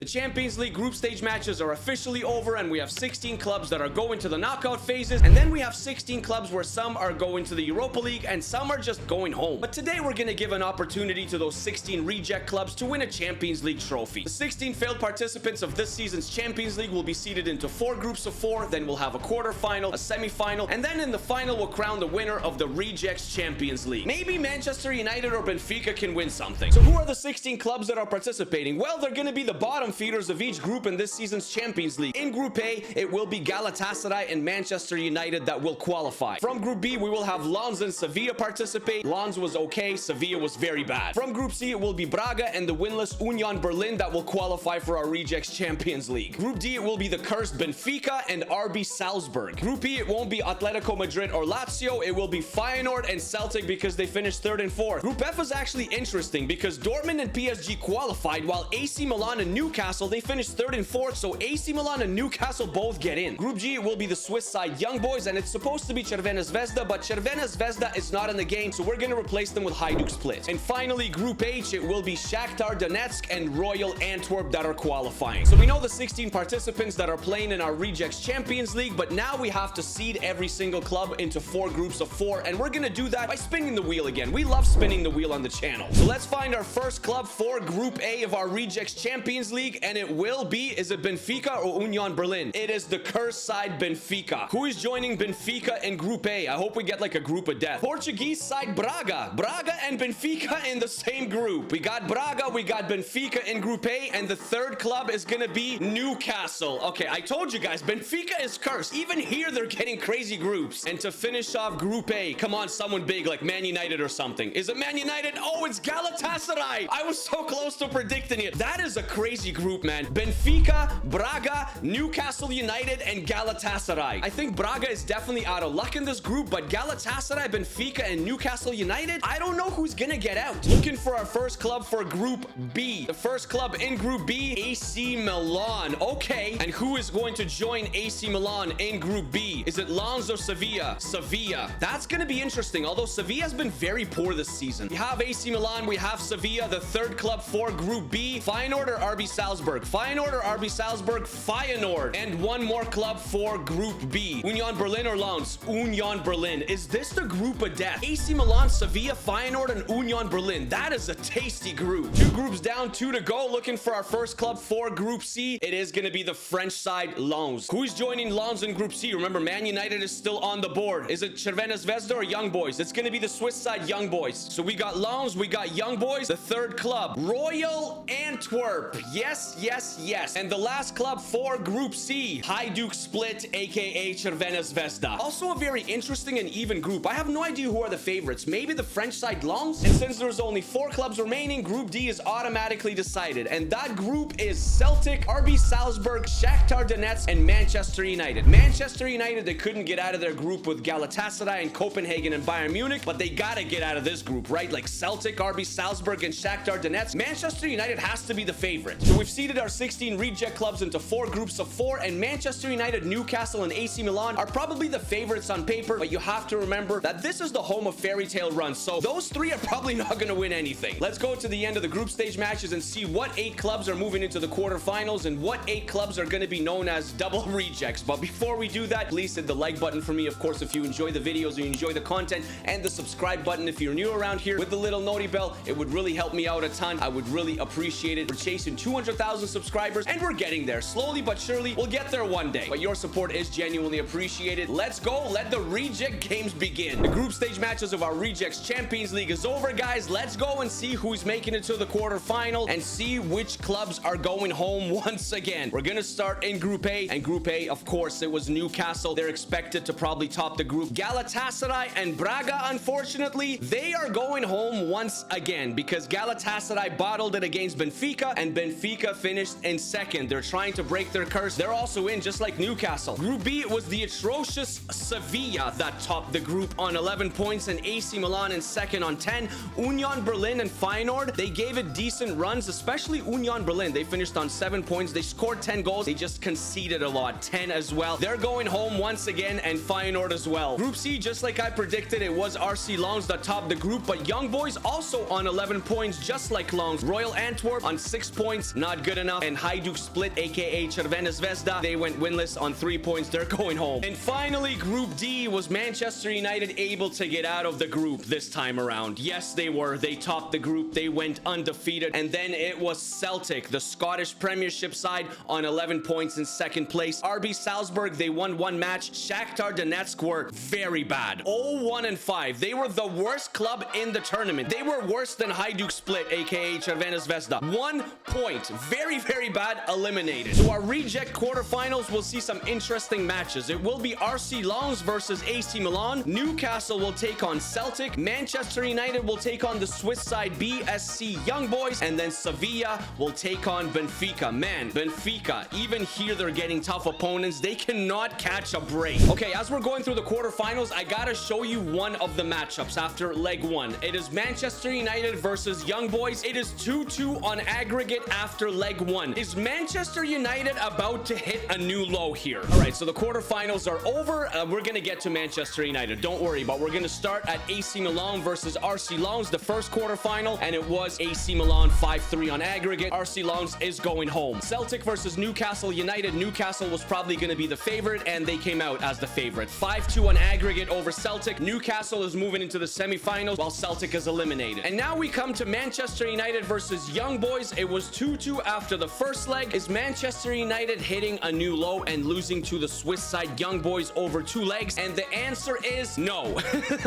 The Champions League group stage matches are officially over, and we have 16 clubs that are going to the knockout phases, and then we have 16 clubs where some are going to the Europa League and some are just going home. But today we're going to give an opportunity to those 16 reject clubs to win a Champions League trophy. The 16 failed participants of this season's Champions League will be seeded into 4 groups of 4, then we'll have a quarterfinal, a semi-final, and then in the final we'll crown the winner of the Rejects Champions League. Maybe Manchester United or Benfica can win something. So who are the 16 clubs that are participating? Well, they're going to be the bottom feeders of each group in this season's Champions League. In Group A, it will be Galatasaray and Manchester United that will qualify. From Group B, we will have Lens and Sevilla participate. Lens was okay, Sevilla was very bad. From Group C, it will be Braga and the winless Union Berlin that will qualify for our Rejects Champions League. Group D, it will be the cursed Benfica and RB Salzburg. Group E, it won't be Atletico Madrid or Lazio, it will be Feyenoord and Celtic because they finished 3rd and 4th. Group F is actually interesting because Dortmund and PSG qualified while AC Milan and Newcastle, they finished 3rd and 4th, so AC Milan and Newcastle both get in. Group G, it will be the Swiss side Young Boys, and it's supposed to be Crvena Zvezda, but Crvena Zvezda is not in the game, so we're going to replace them with Hajduk Split. And finally, Group H, it will be Shakhtar Donetsk and Royal Antwerp that are qualifying. So we know the 16 participants that are playing in our Rejects Champions League, but now we have to seed every single club into 4 groups of 4, and we're going to do that by spinning the wheel again. We love spinning the wheel on the channel. So let's find our first club for Group A of our Rejects Champions League, and it will be, is it Benfica or Union Berlin? It is the cursed side Benfica. Who is joining Benfica in Group A? I hope we get like a group of death. Portuguese side Braga. Braga and Benfica in the same group. We got Braga, we got Benfica in Group A, and the third club is gonna be Newcastle. Okay, I told you guys, Benfica is cursed. Even here, they're getting crazy groups. And to finish off Group A, come on, someone big like Man United or something. Is it Man United? Oh, it's Galatasaray. I was so close to predicting it. That is a crazy group, man. Benfica, Braga, Newcastle United, and Galatasaray. I think Braga is definitely out of luck in this group, but Galatasaray, Benfica, and Newcastle United, I don't know who's gonna get out. Looking for our first club for Group B. The first club in Group B, AC Milan. Okay, and who is going to join AC Milan in Group B? Is it Lens or Sevilla? Sevilla. That's gonna be interesting, although Sevilla has been very poor this season. We have AC Milan, we have Sevilla. The third club for Group B, Feyenoord or RB Salzburg? Feyenoord or RB Salzburg? Feyenoord. And one more club for Group B, Union Berlin or Lens? Union Berlin. Is this the group of death? AC Milan, Sevilla, Feyenoord, and Union Berlin. That is a tasty group. 2 groups down, 2 to go. Looking for our first club for Group C. It is going to be the French side, Lens. Who's joining Lens in Group C? Remember, Man United is still on the board. Is it Crvena Zvezda or Young Boys? It's going to be the Swiss side, Young Boys. So we got Lens, we got Young Boys. The third club, Royal Antwerp. Yes, yes, yes. And the last club for Group C, Hajduk Split, aka Crvena Zvezda. Also a very interesting and even group. I have no idea who are the favorites. Maybe the French side Lens? And since there's only 4 clubs remaining, Group D is automatically decided. And that group is Celtic, RB Salzburg, Shakhtar Donetsk, and Manchester United. Manchester United, they couldn't get out of their group with Galatasaray and Copenhagen and Bayern Munich, but they gotta get out of this group, right? Like Celtic, RB Salzburg, and Shakhtar Donetsk. Manchester United has to be the favorite. So we've seeded our 16 reject clubs into 4 groups of 4, and Manchester United, Newcastle, and AC Milan are probably the favorites on paper, but you have to remember that this is the home of fairy tale runs, so those 3 are probably not going to win anything. Let's go to the end of the group stage matches and see what 8 clubs are moving into the quarterfinals and what 8 clubs are going to be known as double rejects. But before we do that, please hit the like button for me, of course, if you enjoy the videos and you enjoy the content, and the subscribe button if you're new around here with the little noti bell. It would really help me out a ton. I would really appreciate it. We're chasing 200,000 subscribers, and we're getting there. Slowly but surely, we'll get there one day. But your support is genuinely appreciated. Let's go. Let the reject games begin. The group stage matches of our Rejects Champions League is over, guys. Let's go and see who's making it to the quarterfinal and see which clubs are going home once again. We're gonna start in Group A, and Group A, of course, it was Newcastle. They're expected to probably top the group. Galatasaray and Braga, unfortunately, they are going home once again because Galatasaray bottled it against Benfica, and Benfica finished in 2nd. They're trying to break their curse. They're also in just like Newcastle. Group B, it was the atrocious Sevilla that topped the group on 11 points, and AC Milan in 2nd on 10. Union Berlin and Feyenoord, they gave it decent runs, especially Union Berlin. They finished on 7 points. They scored 10 goals. They just conceded a lot, 10 as well. They're going home once again, and Feyenoord as well. Group C, just like I predicted, it was RC Lens that topped the group, but Young Boys also on 11 points, just like Lens. Royal Antwerp on 6 points, not good enough. And Hajduk Split, aka Červena Zvezda, they went winless on 3 points. They're going home. And finally, Group D was Manchester United able to get out of the group this time around. Yes, they were. They topped the group. They went undefeated. And then it was Celtic, the Scottish Premiership side, on 11 points in second place. RB Salzburg, they won one match. Shakhtar Donetsk were very bad. 0-1-5. They were the worst club in the tournament. They were worse than Hajduk Split, aka Červena Zvezda. 1 point. Very, very bad. Eliminated. So our reject quarterfinals will see some interesting matches. It will be RC Lens versus AC Milan. Newcastle will take on Celtic. Manchester United will take on the Swiss side BSC Young Boys. And then Sevilla will take on Benfica. Man, Benfica, even here they're getting tough opponents. They cannot catch a break. Okay, as we're going through the quarterfinals, I gotta show you one of the matchups after leg one. It is Manchester United versus Young Boys. It is 2-2 on aggregate after leg one. Is Manchester United about to hit a new low here? All right, so the quarterfinals are over. We're gonna get to Manchester United. Don't worry, but we're gonna start at AC Milan versus RC Lens, the first quarterfinal, and it was AC Milan 5-3 on aggregate. RC Lens is going home. Celtic versus Newcastle United. Newcastle was probably gonna be the favorite, and they came out as the favorite. 5-2 on aggregate over Celtic. Newcastle is moving into the semifinals while Celtic is eliminated. And now we come to Manchester United versus Young Boys. It was 2-2 after the first leg. Is Manchester United hitting a new low and losing to the Swiss side Young Boys over 2 legs? And the answer is no.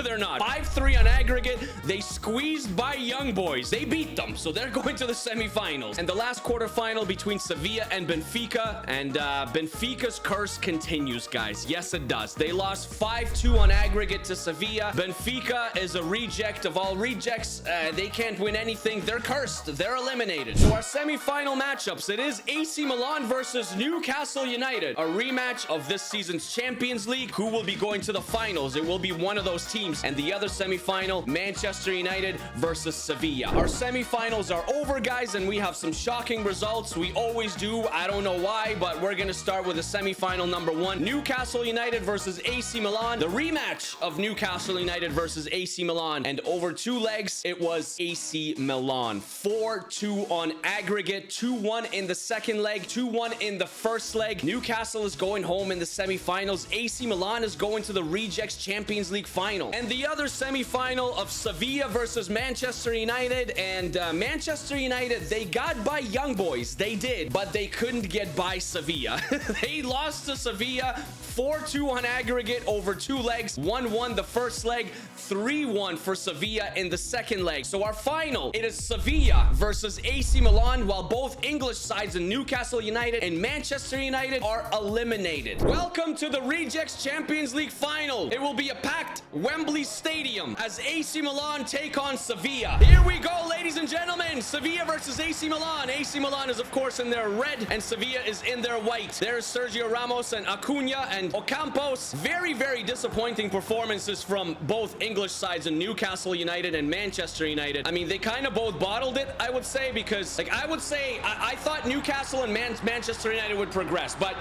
They're not. 5-3 on aggregate. They squeezed by Young Boys. They beat them, so they're going to the semifinals. And the last quarterfinal between Sevilla and Benfica. And Benfica's curse continues, guys. Yes, it does. They lost 5-2 on aggregate to Sevilla. Benfica is a reject of all rejects. They can't win anything. They're cursed. They're eliminated. So our semifinal matchups, it is AC Milan versus Newcastle United. A rematch of this season's Champions League. Who will be going to the finals? It will be one of those teams. And the other semifinal, Manchester United versus Sevilla. Our semifinals are over, guys, and we have some shocking results. We always do. I don't know why, but we're going to start with the semifinal number 1. Newcastle United versus AC Milan. The rematch of Newcastle United versus AC Milan. And over 2 legs, it was AC Milan. 4-2 on aggregate. 2-1 in the second leg. 2-1 in the first leg. Newcastle is going home in the semifinals. AC Milan is going to the Rejects Champions League final. And the other semifinal of Sevilla versus Manchester United. And Manchester United, they got by Young Boys. They did, but they couldn't get by Sevilla. They lost to Sevilla 4-2 on aggregate over 2 legs. 1-1 the first leg, 3-1 for Sevilla in the second leg. So our final, it is Sevilla versus AC Milan, while both English sides in Newcastle United and Manchester United are eliminated. Welcome to the Rejects Champions League final. It will be a packed Wembley Stadium as AC Milan take on Sevilla. Here we go, ladies and gentlemen. Sevilla versus AC Milan. AC Milan is, of course, in their red, and Sevilla is in their white. There's Sergio Ramos and Acuna and Ocampos. Very, very disappointing performances from both English sides in Newcastle United and Manchester United. I mean, they kind of both bottled it, I would say, because, like, I thought Newcastle and Manchester United would progress, but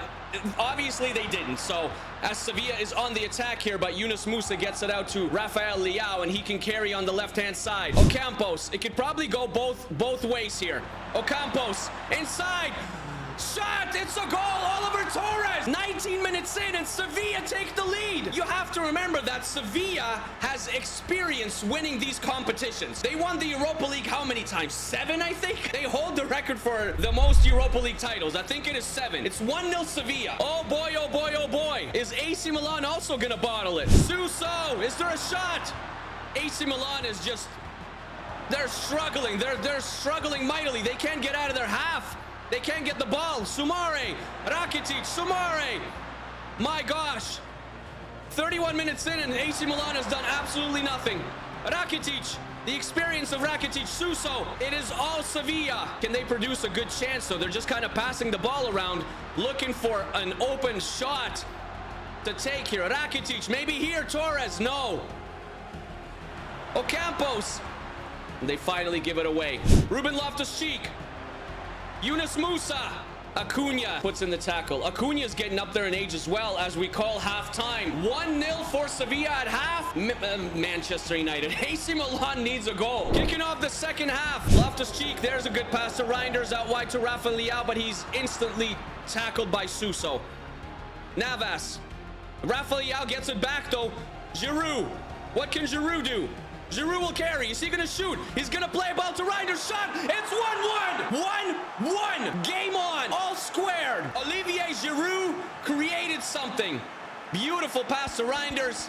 obviously they didn't. So as Sevilla is on the attack here, but Yunus Musa gets it out to Rafael Leao, and he can carry on the left-hand side. Ocampos, it could probably go both ways here. Ocampos inside. Shot! It's a goal! Oliver Torres! 19 minutes in, and Sevilla take the lead. You have to remember that Sevilla has experience winning these competitions. They won the Europa League how many times? 7, I think? They hold the record for the most Europa League titles. I think it is 7. It's 1-0 Sevilla. Oh boy, oh boy, oh boy. Is AC Milan also gonna bottle it? Suso! Is there a shot? AC Milan is just... They're struggling. They're struggling mightily. They can't get out of their half. They can't get the ball. Soumare, Rakitic, Soumare. My gosh. 31 minutes in, and AC Milan has done absolutely nothing. Rakitic, the experience of Rakitic, Suso. It is all Sevilla. Can they produce a good chance? So they're just kind of passing the ball around, looking for an open shot to take here. Rakitic, maybe here. Torres, no. Ocampos. They finally give it away. Ruben Loftus-Cheek. Yunus Musa. Acuna puts in the tackle. Acuna's getting up there in age as well as we call halftime. 1-0 for Sevilla at half. Manchester United. AC Milan needs a goal. Kicking off the second half. Loftus-Cheek. There's a good pass to Reinders out wide to Rafa Leao, but he's instantly tackled by Suso. Navas. Rafa Leao gets it back though. Giroud. What can Giroud do? Giroud will carry. Is he going to shoot? He's going to play a ball to Reinders. Shot. It's 1-1. 1-1. Game on. All squared. Olivier Giroud created something. Beautiful pass to Reinders.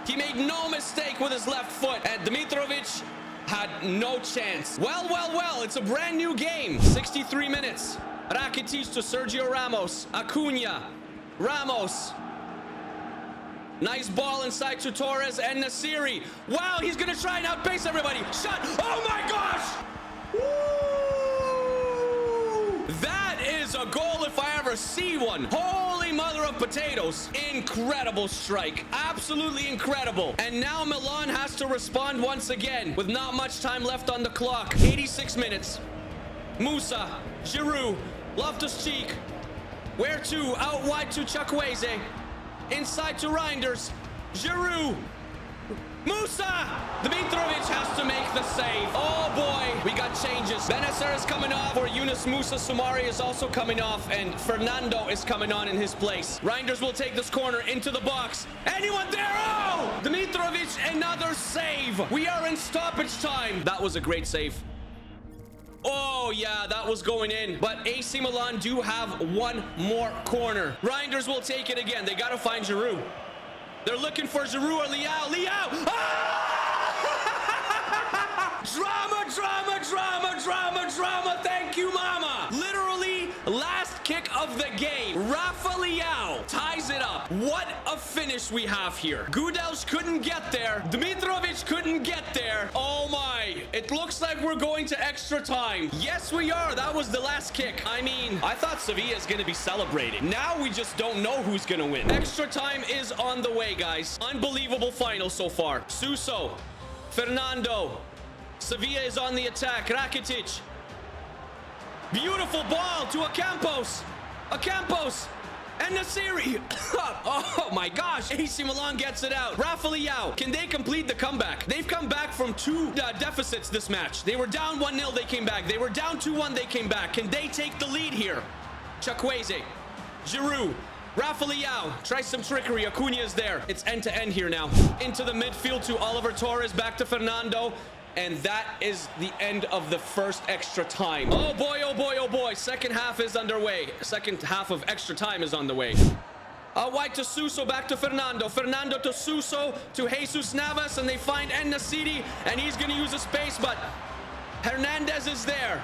He made no mistake with his left foot. And Dimitrovic had no chance. Well. It's a brand new game. 63 minutes. Rakitic to Sergio Ramos. Acuna. Ramos. Nice ball inside to Torres and Nasiri. Wow, he's going to try and outpace everybody. Shot. Oh, my gosh. Woo! That is a goal if I ever see one. Holy mother of potatoes. Incredible strike. Absolutely incredible. And now Milan has to respond once again with not much time left on the clock. 86 minutes. Musa. Giroud. Loftus-Cheek. Where to? Out wide to Chukwueze. Inside to Reinders. Giroud. Musa. Dimitrovic has to make the save. Oh boy, we got changes. Benacer is coming off for Yunus Musa. Sumari is also coming off, and Fernando is coming on in his place. Reinders will take this corner into the box. Anyone there? Oh! Dimitrovic, another save. We are in stoppage time. That was a great save. Oh, yeah, that was going in. But AC Milan do have one more corner. Reinders will take it again. They got to find Giroud. They're looking for Giroud or Leao. Leao! Ah! Drama. Thank you, mama. Literally, last kick of the game. Rafa Leao ties it up. What a finish we have here. Gudelj couldn't get there. Dimitrovic couldn't get there. Oh, my. It looks like we're going to extra time. Yes, we are. That was the last kick. I mean, I thought Sevilla is going to be celebrating. Now we just don't know who's going to win. Extra time is on the way, guys. Unbelievable final so far. Suso. Fernando. Sevilla is on the attack. Rakitic. Beautiful ball to Ocampos. And Nasiri. Oh my gosh. AC Milan gets it out. Rafa Leao. Can they complete the comeback? They've come back from two deficits this match. They were down 1-0. They came back. They were down 2-1. They came back. Can they take the lead here? Chukwueze. Giroud. Rafa Leao. Try some trickery. Acuna is there. It's end-to-end here now. Into the midfield to Oliver Torres. Back to Fernando. And that is the end of the first extra time. Oh boy. Second half is underway. Second half of extra time is on the way. Wide to Suso, back to Fernando. Fernando to Suso, to Jesus Navas, and they find En-Nesyri, and he's going to use a space, but Hernandez is there.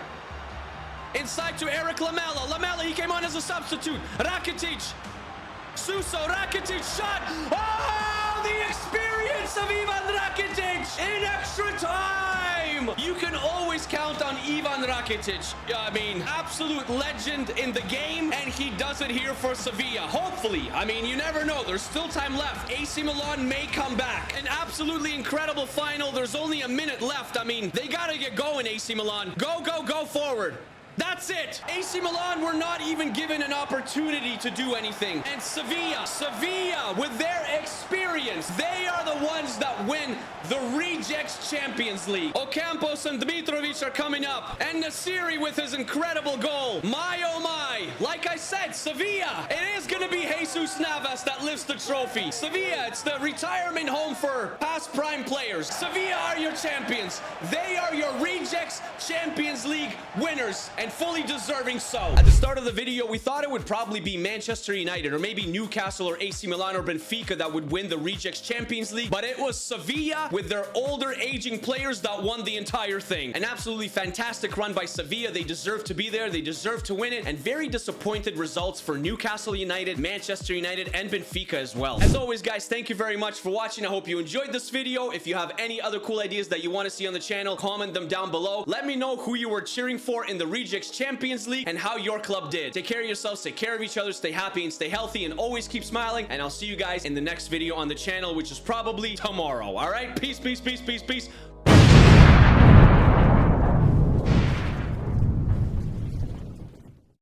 Inside to Eric Lamela. Lamela, he came on as a substitute. Rakitic. Suso, Rakitic, shot. Oh, the experience of Ivan Rakitic in extra time. You can always count on Ivan Rakitic. I mean, absolute legend in the game, and he does it here for Sevilla. Hopefully. I mean, you never know. There's still time left. AC Milan may come back. An absolutely incredible final. There's only a minute left. I mean, they got to get going, AC Milan. Go forward. That's it. AC Milan were not even given an opportunity to do anything. And Sevilla, with their experience, they are the ones that win the Rejects Champions League. Ocampos and Dimitrovic are coming up. And Nasiri with his incredible goal. My, oh my. Like I said, Sevilla, it is going to be Jesus Navas that lifts the trophy. Sevilla, it's the retirement home for past prime players. Sevilla are your champions. They are your Rejects Champions League winners. And fully deserving so. At the start of the video, we thought it would probably be Manchester United or maybe Newcastle or AC Milan or Benfica that would win the Rejects Champions League, but it was Sevilla with their older aging players that won the entire thing. An absolutely fantastic run by Sevilla. They deserve to be there. They deserve to win it. And very disappointed results for Newcastle United, Manchester United, and Benfica as well. As always, guys, thank you very much for watching. I hope you enjoyed this video. If you have any other cool ideas that you want to see on the channel, comment them down below. Let me know who you were cheering for in the Rejects Champions League and how your club did. Take care of yourselves, take care of each other, stay happy and stay healthy, and always keep smiling. And I'll see you guys in the next video on the channel, which is probably tomorrow. All right, peace.